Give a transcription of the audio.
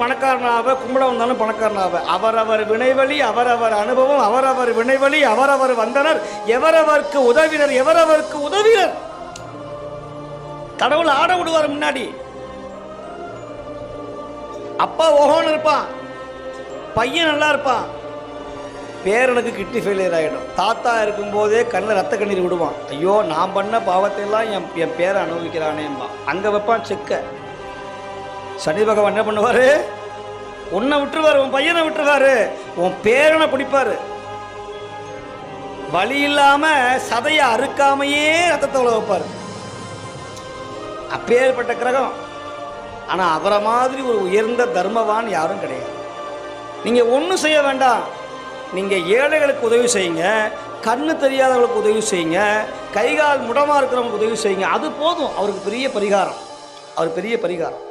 பணக்காரனாக, கும்பிட வந்தாலும் பணக்காரனாக, அவரவர் வினைவழி அவரவர் அனுபவம், அவரவர் வினைவழி அவரவர் வந்தனர், எவரவருக்கு உதவினர் எவரவருக்கு உதவினர். கடவுள் ஆட விடுவார் முன்னாடி. அப்பா ஓஹோன்னு இருப்பான், பையன் நல்லா இருப்பான், பேரனுக்கு கிட்னி ஃபெயிலியர் ஆகிடும். தாத்தா இருக்கும்போதே கண்ணில் ரத்த கண்ணீர் விடுவான். ஐயோ நான் பண்ண பாவத்தை எல்லாம் என் பேரை அனுபவிக்கிறானேம்பா. அங்கே வைப்பான் செக்க. சனி பகவான் என்ன பண்ணுவார்? உன்னை விட்டுருவார், உன் பையனை விட்டுருவார், உன் பேரனை பிடிப்பார். வழி இல்லாமல் சதையை அறுக்காமையே ரத்தத்தை உள்ள வைப்பார். அப்பேற்பட்ட கிரகம். ஆனால் அவரை மாதிரி ஒரு உயர்ந்த தர்மவான் யாரும் கிடையாது. நீங்கள் ஒன்றும் செய்ய வேண்டாம். நீங்கள் ஏழைகளுக்கு உதவி செய்யுங்க, கண்ணு தெரியாதவங்களுக்கு உதவி செய்யுங்க, கைகால் முடமாக இருக்கிறவங்களுக்கு உதவி செய்யுங்க. அது போதும். அவருக்கு பெரிய பரிகாரம். அவர் பெரிய பரிகாரம்.